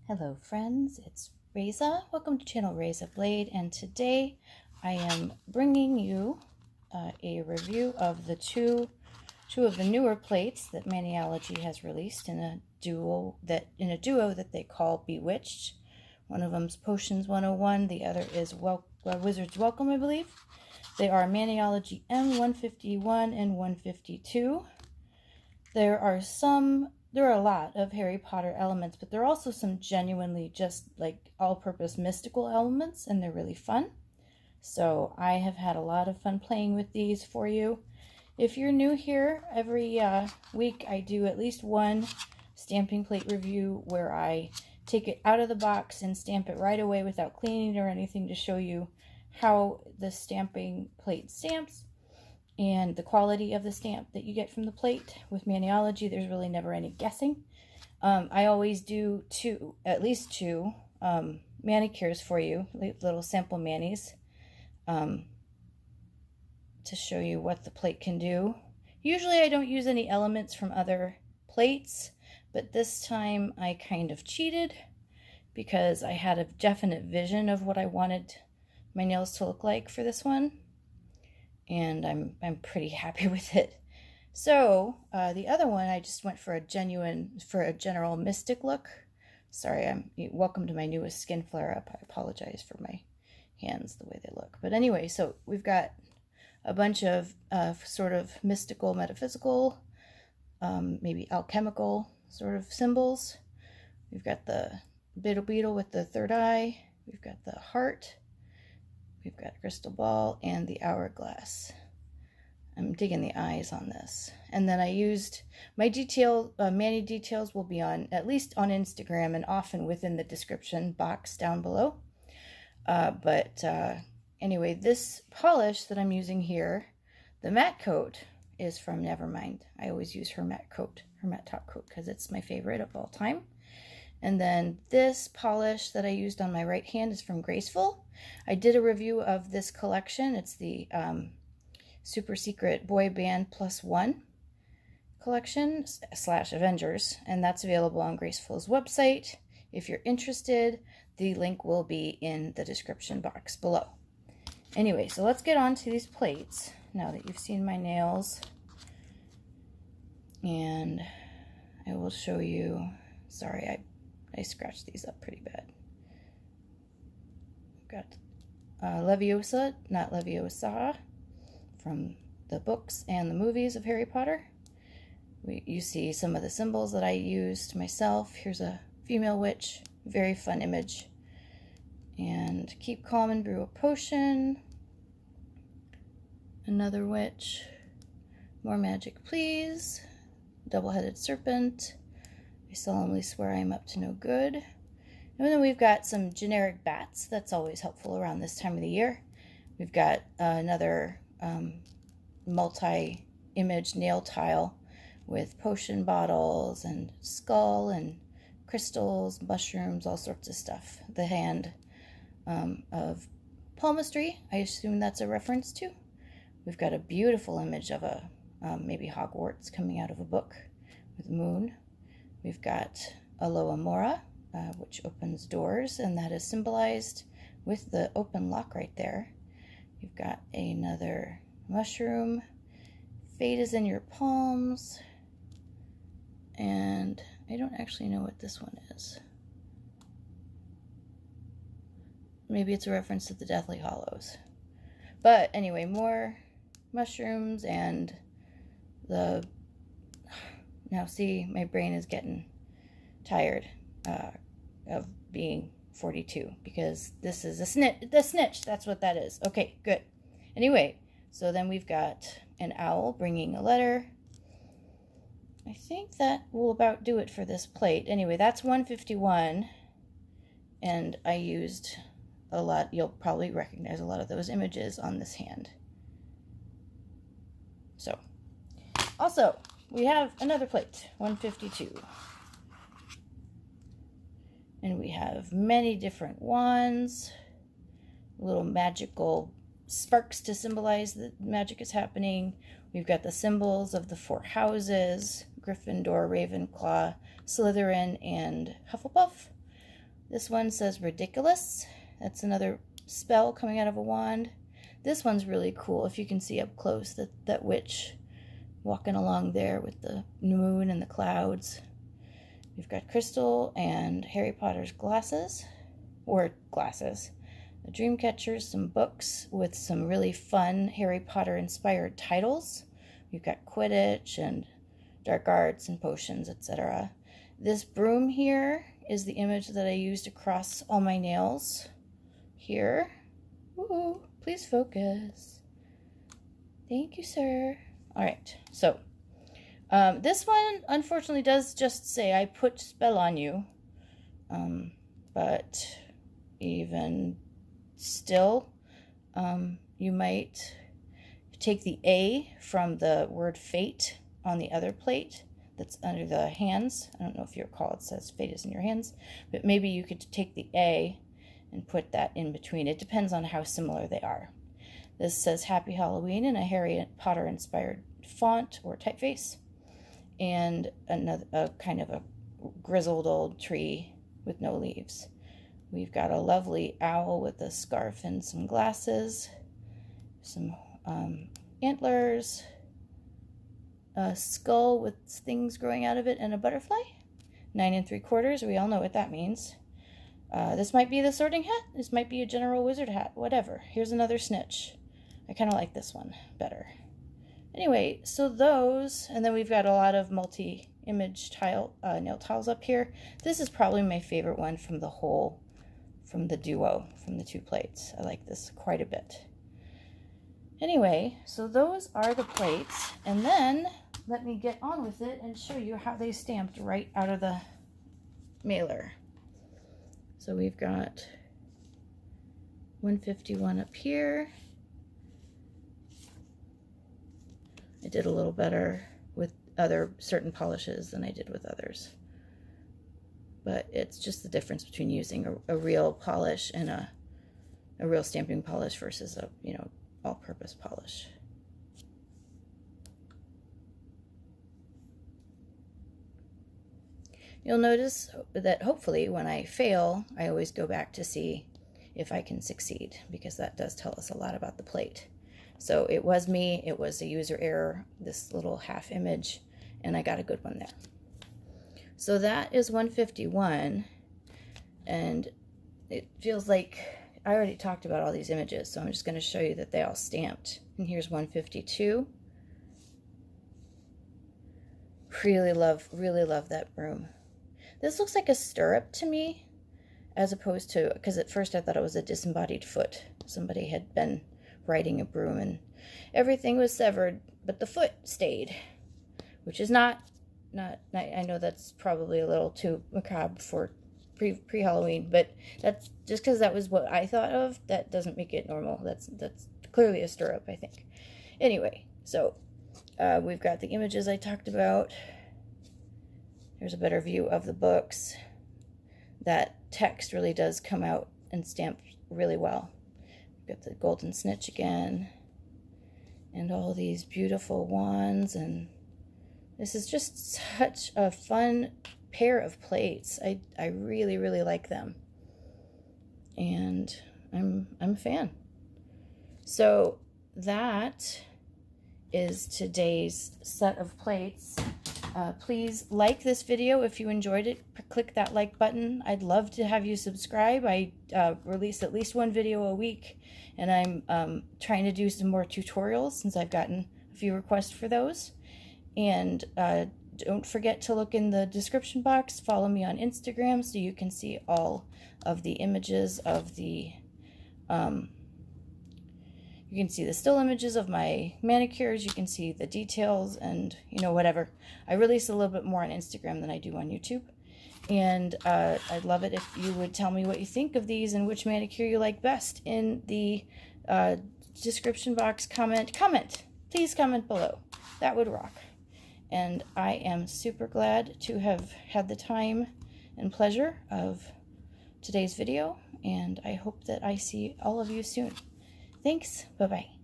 Hello friends, it's Reza. Welcome to channel Reza Blade, and today I am bringing you a review of the two of the newer plates that Maniology has released in a duo that they call Bewitched. One of them's Potions 101, the other is Wizard's Welcome, I believe. They are Maniology M151 and 152. There are a lot of Harry Potter elements, but there are also some genuinely just like all-purpose mystical elements, and they're really fun. So I have had a lot of fun playing with these for you. If you're new here, every week I do at least one stamping plate review where I take it out of the box and stamp it right away without cleaning it or anything to show you how the stamping plate stamps and the quality of the stamp that you get from the plate. With Maniology, there's really never any guessing. I always do at least two manicures for you, little sample manis, to show you what the plate can do. Usually I don't use any elements from other plates, but this time I kind of cheated because I had a definite vision of what I wanted my nails to look like for this one, and I'm pretty happy with it. So the other one, I just went for a general mystic look. Sorry, welcome to my newest skin flare up. I apologize for my hands the way they look. But anyway, so we've got a bunch of sort of mystical, metaphysical, maybe alchemical sort of symbols. We've got the beetle with the third eye. We've got the heart. We've got a crystal ball and the hourglass. I'm digging the eyes on this. And then I used my Mani details will be on, at least on Instagram, and often within the description box down below. Anyway, this polish that I'm using here, the matte coat, is from Nevermind. I always use her matte top coat, because it's my favorite of all time. And then this polish that I used on my right hand is from Graceful. I did a review of this collection. It's the Super Secret Boy Band +1 collection / Avengers, and that's available on Graceful's website. If you're interested, the link will be in the description box below. Anyway, so let's get on to these plates now that you've seen my nails. And I will show you, sorry, I scratched these up pretty bad. We've got Leviosa, not Leviosa, from the books and the movies of Harry Potter. You see some of the symbols that I used myself. Here's a female witch, very fun image. And keep calm and brew a potion. Another witch. More magic, please. Double-headed serpent. I solemnly swear I am up to no good. And then we've got some generic bats. That's always helpful around this time of the year. We've got another multi-image nail tile with potion bottles and skull and crystals, mushrooms, all sorts of stuff. The hand of palmistry, I assume that's a reference to. We've got a beautiful image of a maybe Hogwarts coming out of a book with moon. We've got Aloha Mora, which opens doors, and that is symbolized with the open lock right there. You've got another mushroom. Fate is in your palms. And I don't actually know what this one is. Maybe it's a reference to the Deathly Hallows. But anyway, more mushrooms and the... Now see, my brain is getting tired of being 42, because this is the snitch. That's what that is. Okay, good. Anyway, so then we've got an owl bringing a letter. I think that will about do it for this plate. Anyway, that's 151, and I used a lot. You'll probably recognize a lot of those images on this hand. So, also, we have another plate, 152. And we have many different wands, little magical sparks to symbolize that magic is happening. We've got the symbols of the 4 houses, Gryffindor, Ravenclaw, Slytherin, and Hufflepuff. This one says ridiculous. That's another spell coming out of a wand. This one's really cool. If you can see up close, that witch walking along there with the moon and the clouds. We've got Crystal and Harry Potter's glasses, the dream catchers, some books with some really fun Harry Potter inspired titles. We've got Quidditch and Dark Arts and Potions, etc. This broom here is the image that I used across all my nails here. Woo, please focus. Thank you, sir. All right, so this one unfortunately does just say I put spell on you, but even still, you might take the A from the word fate on the other plate that's under the hands. I don't know if you recall, it says fate is in your hands, but maybe you could take the A and put that in between. It depends on how similar they are. This says Happy Halloween in a Harry Potter inspired font or typeface, and a kind of a grizzled old tree with no leaves. We've got a lovely owl with a scarf and some glasses, some antlers, a skull with things growing out of it, and a butterfly. 9 3/4. We all know what that means. This might be the sorting hat. This might be a general wizard hat. Whatever. Here's another snitch. I kind of like this one better. Anyway, so those, and then we've got a lot of multi-image nail tiles up here. This is probably my favorite one from the duo, from the two plates. I like this quite a bit. Anyway, so those are the plates, and then let me get on with it and show you how they stamped right out of the mailer. So we've got 151 up here. I did a little better with other certain polishes than I did with others. But it's just the difference between using a real polish and a real stamping polish versus a, all-purpose polish. You'll notice that hopefully when I fail, I always go back to see if I can succeed, because that does tell us a lot about the plate. So it was me, it was a user error, this little half image, and I got a good one there. So that is 151, and it feels like I already talked about all these images, so I'm just going to show you that they all stamped. And here's 152. Really love that broom. This looks like a stirrup to me, as opposed to, because at first I thought it was a disembodied foot. Somebody had been riding a broom and everything was severed, but the foot stayed, which is not, I know that's probably a little too macabre for pre-Halloween, but that's just because that was what I thought of. That doesn't make it normal. That's clearly a stirrup, I think. Anyway, so we've got the images I talked about. Here's a better view of the books. That text really does come out and stamp really well. We've got the golden snitch again, and all these beautiful wands, and this is just such a fun pair of plates. I really, really like them, and I'm a fan. So that is today's set of plates. Please like this video if you enjoyed it. Click that like button. I'd love to have you subscribe. I release at least one video a week, and I'm trying to do some more tutorials since I've gotten a few requests for those. And don't forget to look in the description box. Follow me on Instagram so you can see all of the images of the you can see the still images of my manicures, you can see the details, and whatever. I release a little bit more on Instagram than I do on YouTube. And I'd love it if you would tell me what you think of these and which manicure you like best in the description box. Comment. Please comment below. That would rock. And I am super glad to have had the time and pleasure of today's video, and I hope that I see all of you soon. Thanks. Bye-bye.